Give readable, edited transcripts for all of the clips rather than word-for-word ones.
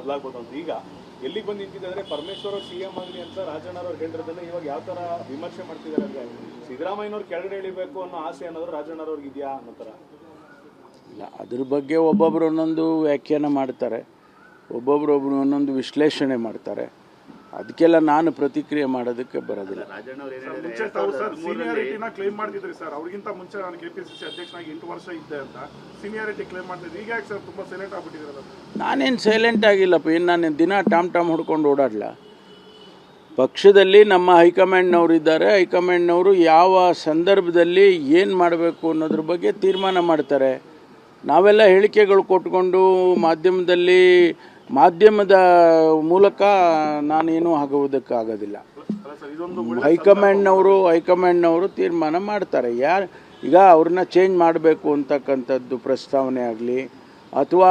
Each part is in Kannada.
ಬದಲಾಗಬಹುದು ಅಂತ ಈಗ ಎಲ್ಲಿಗೆ ಬಂದು ನಿಂತಿದ್ದಾರೆ ಪರಮೇಶ್ವರ್ ಅವರು ಸಿಎಂ ಆಗಲಿ ಅಂತ ರಾಜಣ್ಣವ್ರು ಹೇಳಿರೋದನ್ನ ಇವಾಗ ಯಾವ ತರ ವಿಮರ್ಶೆ ಮಾಡ್ತಿದ್ದಾರೆ ಅಂದ್ರೆ ಸಿದ್ದರಾಮಯ್ಯನವ್ರು ಕೆಳಗಡೆ ಇಳಿಬೇಕು ಅನ್ನೋ ಆಸೆ ಅನ್ನೋದು ರಾಜಣ್ಣವ್ರಿಗೆ ಇದೆಯಾ ಅನ್ನೋ ಥರ. ಇಲ್ಲ, ಅದ್ರ ಬಗ್ಗೆ ಒಬ್ಬೊಬ್ಬರು ಒಂದೊಂದು ವ್ಯಾಖ್ಯಾನ ಮಾಡ್ತಾರೆ, ಒಬ್ಬೊಬ್ಬರು ಒಂದೊಂದು ವಿಶ್ಲೇಷಣೆ ಮಾಡ್ತಾರೆ. ಅದಕ್ಕೆಲ್ಲ ನಾನು ಪ್ರತಿಕ್ರಿಯೆ ಮಾಡೋದಕ್ಕೆ ಬರೋದಿಲ್ಲ. ಸೀನಿಯಾರಿಟಿನ ಕ್ಲೇಮ್ ಮಾಡ್ತಿದ್ರಿ ಸರ್, ಅವ್ರಿಗಿಂತ ಮುಂಚೆ ನಾನು ಕೆಪಿಸಿಸಿ ಅಧ್ಯಕ್ಷನಾಗಿ 8 ವರ್ಷ ಇದ್ದೆ ಅಂತ ಸೀನಿಯಾರಿಟಿ ಕ್ಲೇಮ್ ಮಾಡ್ತಿದ್ರಿ. ಈಗ ಯಾಕೆ ಸರ್ ತುಂಬಾ ಸೈಲೆಂಟ್ ಆಗ್ಬಿಟ್ಟಿದ್ದೀರಲ್ಲ? ನಾನೇನು ಸೈಲೆಂಟ್ ಆಗಿಲ್ಲಪ್ಪ, ಇನ್ನು ನಾನು ದಿನ ಟಾಮ್ ಹೊಡ್ಕೊಂಡು ಓಡಾಡಲ. ಪಕ್ಷದಲ್ಲಿ ನಮ್ಮ ಹೈಕಮಾಂಡ್ನವರು ಇದ್ದಾರೆ, ಹೈಕಮಾಂಡ್ನವರು ಯಾವ ಸಂದರ್ಭದಲ್ಲಿ ಏನು ಮಾಡಬೇಕು ಅನ್ನೋದ್ರ ಬಗ್ಗೆ ತೀರ್ಮಾನ ಮಾಡ್ತಾರೆ. ನಾವೆಲ್ಲ ಹೇಳಿಕೆಗಳು ಕೊಟ್ಕೊಂಡು ಮಾಧ್ಯಮದ ಮೂಲಕ ನಾನೇನು ಆಗುವುದಕ್ಕಾಗೋದಿಲ್ಲ. ಹೈಕಮಾಂಡ್ನವರು ತೀರ್ಮಾನ ಮಾಡ್ತಾರೆ. ಈಗ ಅವ್ರನ್ನ ಚೇಂಜ್ ಮಾಡಬೇಕು ಅಂತಕ್ಕಂಥದ್ದು ಪ್ರಸ್ತಾವನೆ ಆಗಲಿ ಅಥವಾ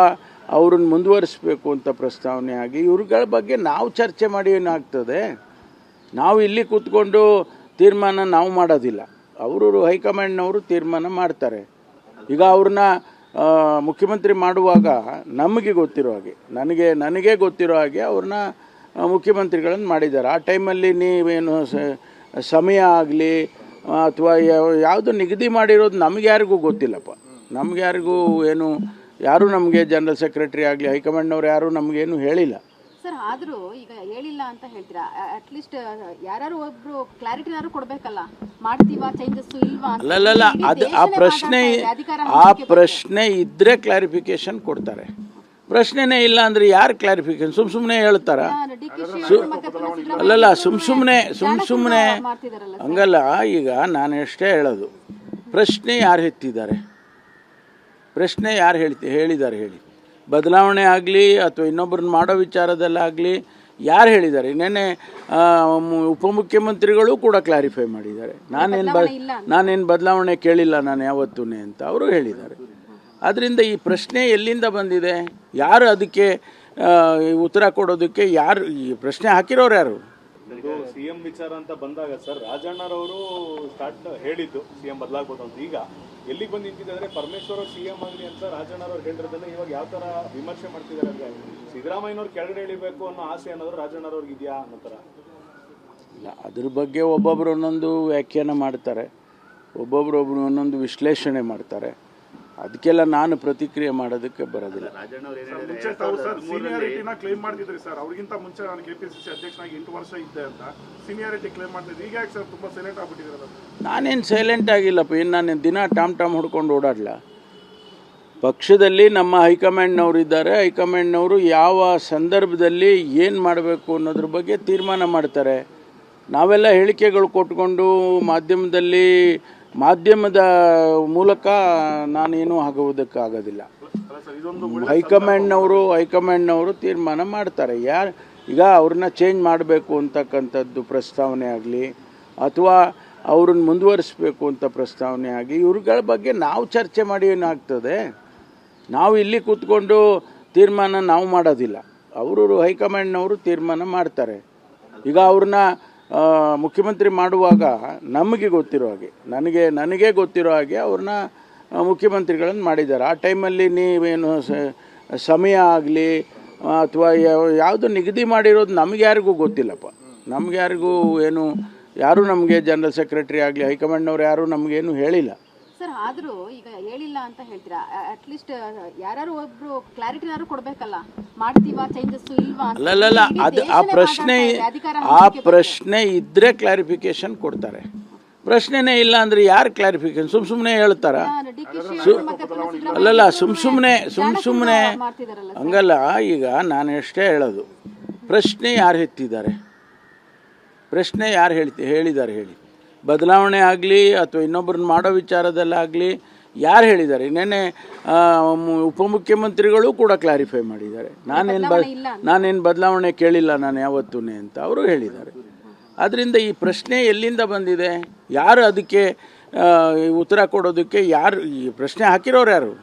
ಅವ್ರನ್ನ ಮುಂದುವರಿಸಬೇಕು ಅಂತ ಪ್ರಸ್ತಾವನೆ ಆಗಿ ಇವ್ರುಗಳ ಬಗ್ಗೆ ನಾವು ಚರ್ಚೆ ಮಾಡಿ ಏನಾಗ್ತದೆ. ನಾವು ಇಲ್ಲಿ ಕೂತ್ಕೊಂಡು ತೀರ್ಮಾನ ನಾವು ಮಾಡೋದಿಲ್ಲ, ಅವರು ಹೈಕಮಾಂಡ್ನವರು ತೀರ್ಮಾನ ಮಾಡ್ತಾರೆ. ಈಗ ಅವ್ರನ್ನ ಮುಖ್ಯಮಂತ್ರಿ ಮಾಡುವಾಗ ನಮಗೆ ಗೊತ್ತಿರೋ ಹಾಗೆ ನನಗೆ ಗೊತ್ತಿರೋ ಹಾಗೆ ಅವ್ರನ್ನ ಮುಖ್ಯಮಂತ್ರಿಗಳನ್ನು ಮಾಡಿದ್ದಾರೆ. ಆ ಟೈಮಲ್ಲಿ ನೀವೇನು ಸಮಯ ಆಗಲಿ ಅಥವಾ ಯಾವುದು ನಿಗದಿ ಮಾಡಿರೋದು ನಮಗ್ಯಾರಿಗೂ ಗೊತ್ತಿಲ್ಲಪ್ಪ. ಯಾರೂ ನಮಗೆ ಜನರಲ್ ಸೆಕ್ರೆಟರಿ ಆಗಲಿ ಹೈಕಮಾಂಡ್ನವ್ರು ಯಾರೂ ನಮಗೇನು ಹೇಳಿಲ್ಲ ಸರ್. ಆದರೂ ಈಗ ಹೇಳಿಲ್ಲ ಅಂತ ಹೇಳ್ತೀರಾ, ಅಟ್ಲೀಸ್ಟ್ ಯಾರು ಒಬ್ರು ಕ್ಲಾರಿಟಿನಾದ್ರು ಕೊಡಬೇಕಲ್ಲ, ಮಾಡ್ತೀವಾ ಚೇಂಜಸ್ ಇಲ್ವಾ? ಅಲ್ಲಲ್ಲ, ಅದು ಆ ಪ್ರಶ್ನೆ ಇದ್ದರೆ ಕ್ಲಾರಿಫಿಕೇಶನ್ ಕೊಡ್ತಾರೆ. ಪ್ರಶ್ನೆನೇ ಇಲ್ಲ ಅಂದರೆ ಯಾರು ಕ್ಲಾರಿಫಿಕೇಶನ್? ಸುಮ್ಮನೆ ಹೇಳ್ತಾರ? ಅಲ್ಲಲ್ಲ, ಸುಮ್ಮನೆ ಹಂಗಲ್ಲ. ಈಗ ನಾನು ಎಷ್ಟೇ ಹೇಳೋದು, ಪ್ರಶ್ನೆ ಯಾರು ಎತ್ತಿದ್ದಾರೆ, ಪ್ರಶ್ನೆ ಯಾರು ಹೇಳಿದ್ದಾರೆ ಹೇಳಿ. ಬದಲಾವಣೆ ಆಗಲಿ ಅಥವಾ ಇನ್ನೊಬ್ಬರನ್ನ ಮಾಡೋ ವಿಚಾರದಲ್ಲಾಗಲಿ ಯಾರು ಹೇಳಿದ್ದಾರೆ? ನೆನ್ನೆ ಉಪಮುಖ್ಯಮಂತ್ರಿಗಳು ಕೂಡ ಕ್ಲಾರಿಫೈ ಮಾಡಿದ್ದಾರೆ. ನಾನೇನು ಬದಲಾವಣೆ ಕೇಳಿಲ್ಲ ನಾನು ಯಾವತ್ತೂ ಅಂತ ಅವರು ಹೇಳಿದ್ದಾರೆ. ಆದ್ದರಿಂದ ಈ ಪ್ರಶ್ನೆ ಎಲ್ಲಿಂದ ಬಂದಿದೆ? ಯಾರು ಅದಕ್ಕೆ ಉತ್ತರ ಕೊಡೋದಕ್ಕೆ ಯಾರು ಈ ಪ್ರಶ್ನೆ ಹಾಕಿರೋರು ಯಾರು? ಸಿಎಂ ವಿಚಾರ ಅಂತ ಬಂದಾಗ ಸರ್ ರಾಜಣ್ಣರವರು ಸ್ಟಾರ್ಟ್ ಹೇಳಿದ್ದು ಸಿಎಂ ಬದಲಾಗಬಹುದು ಅಂತ ಈಗ ಎಲ್ಲಿಗೆ ಬಂದು ನಿಂತಿದ್ದಾರೆ ಪರಮೇಶ್ವರ್ ಅವರು ಸಿಎಂ ಆಗಲಿ ಅಂತ ರಾಜಣ್ಣವ್ರು ಹೇಳಿರೋದನ್ನ ಇವಾಗ ಯಾವ ತರ ವಿಮರ್ಶೆ ಮಾಡ್ತಿದ್ದಾರೆ ಅಂದ್ರೆ ಸಿದ್ದರಾಮಯ್ಯನವ್ರು ಕೆಳಗಡೆ ಇಳಿಬೇಕು ಅನ್ನೋ ಆಸೆ ಅನ್ನೋದು ರಾಜಣ್ಣವ್ರಿಗೆ ಇದೆಯಾ ಅನ್ನೋ ಥರ. ಇಲ್ಲ, ಅದ್ರ ಬಗ್ಗೆ ಒಬ್ಬೊಬ್ಬರು ಒಂದೊಂದು ವ್ಯಾಖ್ಯಾನ ಮಾಡ್ತಾರೆ, ಒಬ್ಬೊಬ್ಬರು ಒಂದೊಂದು ವಿಶ್ಲೇಷಣೆ ಮಾಡ್ತಾರೆ. ಅದಕ್ಕೆಲ್ಲ ನಾನು ಪ್ರತಿಕ್ರಿಯೆ ಮಾಡೋದಕ್ಕೆ ಬರೋದಿಲ್ಲ. ಸೀನಿಯಾರಿಟಿನ ಕ್ಲೇಮ್ ಮಾಡ್ತಿದ್ರಿ ಸರ್, ಅವ್ರಿಗಿಂತ ಮುಂಚೆ ನಾನು ಕೆಪಿಸಿಸಿ ಅಧ್ಯಕ್ಷನಾಗಿ 8 ವರ್ಷ ಇದ್ದೆ ಅಂತ ಸೀನಿಯಾರಿಟಿ ಕ್ಲೇಮ್ ಮಾಡ್ತಿದ್ರಿ. ಈಗ ಯಾಕೆ ಸರ್ ತುಂಬಾ ಸೈಲೆಂಟ್ ಆಗ್ಬಿಟ್ಟಿದ್ದೀರಲ್ಲ? ನಾನೇನು ಸೈಲೆಂಟ್ ಆಗಿಲ್ಲಪ್ಪ, ಇನ್ನು ನಾನು ದಿನ ಟಾಮ್ ಹೊಡ್ಕೊಂಡು ಓಡಾಡಲ. ಪಕ್ಷದಲ್ಲಿ ನಮ್ಮ ಹೈಕಮಾಂಡ್ನವರು ಇದ್ದಾರೆ, ಹೈಕಮಾಂಡ್ನವರು ಯಾವ ಸಂದರ್ಭದಲ್ಲಿ ಏನು ಮಾಡಬೇಕು ಅನ್ನೋದ್ರ ಬಗ್ಗೆ ತೀರ್ಮಾನ ಮಾಡ್ತಾರೆ. ನಾವೆಲ್ಲ ಹೇಳಿಕೆಗಳು ಕೊಟ್ಕೊಂಡು ಮಾಧ್ಯಮದ ಮೂಲಕ ನಾನೇನು ಆಗುವುದಕ್ಕಾಗೋದಿಲ್ಲ. ಹೈಕಮಾಂಡ್ನವರು ತೀರ್ಮಾನ ಮಾಡ್ತಾರೆ. ಈಗ ಅವ್ರನ್ನ ಚೇಂಜ್ ಮಾಡಬೇಕು ಅಂತಕ್ಕಂಥದ್ದು ಪ್ರಸ್ತಾವನೆ ಆಗಲಿ ಅಥವಾ ಅವ್ರನ್ನ ಮುಂದುವರಿಸಬೇಕು ಅಂತ ಪ್ರಸ್ತಾವನೆ ಆಗಿ ಇವ್ರುಗಳ ಬಗ್ಗೆ ನಾವು ಚರ್ಚೆ ಮಾಡಿ ಏನಾಗ್ತದೆ. ನಾವು ಇಲ್ಲಿ ಕೂತ್ಕೊಂಡು ತೀರ್ಮಾನ ನಾವು ಮಾಡೋದಿಲ್ಲ, ಅವರು ಹೈಕಮಾಂಡ್ನವರು ತೀರ್ಮಾನ ಮಾಡ್ತಾರೆ. ಈಗ ಅವ್ರನ್ನ ಮುಖ್ಯಮಂತ್ರಿ ಮಾಡುವಾಗ ನಮಗೆ ಗೊತ್ತಿರೋ ಹಾಗೆ ನನಗೆ ಗೊತ್ತಿರೋ ಹಾಗೆ ಅವ್ರನ್ನ ಮುಖ್ಯಮಂತ್ರಿಗಳನ್ನು ಮಾಡಿದ್ದಾರೆ. ಆ ಟೈಮಲ್ಲಿ ನೀವೇನು ಸಮಯ ಆಗಲಿ ಅಥವಾ ಯಾವುದು ನಿಗದಿ ಮಾಡಿರೋದು ನಮಗ್ಯಾರಿಗೂ ಗೊತ್ತಿಲ್ಲಪ್ಪ. ಯಾರೂ ನಮಗೆ ಜನರಲ್ ಸೆಕ್ರೆಟರಿ ಆಗಲಿ ಹೈಕಮಾಂಡ್ನವ್ರು ಯಾರೂ ನಮಗೇನು ಹೇಳಿಲ್ಲ ಸರ್. ಆದರೂ ಈಗ ಹೇಳಿಲ್ಲ ಅಂತ ಹೇಳ್ತೀರಾ, ಅಟ್ಲೀಸ್ಟ್ ಯಾರು ಒಬ್ರು ಕ್ಲಾರಿಟಿನಾದ್ರು ಕೊಡಬೇಕಲ್ಲ, ಮಾಡ್ತೀವಾ ಚೇಂಜಸ್ ಇಲ್ವಾ? ಅಲ್ಲಲ್ಲ, ಅದು ಆ ಪ್ರಶ್ನೆ ಇದ್ದರೆ ಕ್ಲಾರಿಫಿಕೇಶನ್ ಕೊಡ್ತಾರೆ. ಪ್ರಶ್ನೆನೇ ಇಲ್ಲ ಅಂದರೆ ಯಾರು ಕ್ಲಾರಿಫಿಕೇಶನ್? ಸುಮ್ಮನೆ ಹೇಳ್ತಾರ? ಅಲ್ಲಲ್ಲ, ಸುಮ್ಮನೆ ಹಂಗಲ್ಲ. ಈಗ ನಾನು ಎಷ್ಟೇ ಹೇಳೋದು, ಪ್ರಶ್ನೆ ಯಾರು ಎತ್ತಿದ್ದಾರೆ, ಪ್ರಶ್ನೆ ಯಾರು ಹೇಳಿದ್ದಾರೆ ಹೇಳಿ. ಬದಲಾವಣೆ ಆಗಲಿ ಅಥವಾ ಇನ್ನೊಬ್ಬರನ್ನ ಮಾಡೋ ವಿಚಾರದಲ್ಲಾಗಲಿ ಯಾರು ಹೇಳಿದ್ದಾರೆ? ನೆನ್ನೆ ಉಪಮುಖ್ಯಮಂತ್ರಿಗಳು ಕೂಡ ಕ್ಲಾರಿಫೈ ಮಾಡಿದ್ದಾರೆ. ನಾನೇನು ಬದಲಾವಣೆ ಕೇಳಿಲ್ಲ ನಾನು ಯಾವತ್ತೂ ಅಂತ ಅವರು ಹೇಳಿದ್ದಾರೆ. ಆದ್ದರಿಂದ ಈ ಪ್ರಶ್ನೆ ಎಲ್ಲಿಂದ ಬಂದಿದೆ? ಯಾರು ಅದಕ್ಕೆ ಉತ್ತರ ಕೊಡೋದಕ್ಕೆ ಈ ಪ್ರಶ್ನೆ ಹಾಕಿರೋರು ಯಾರು?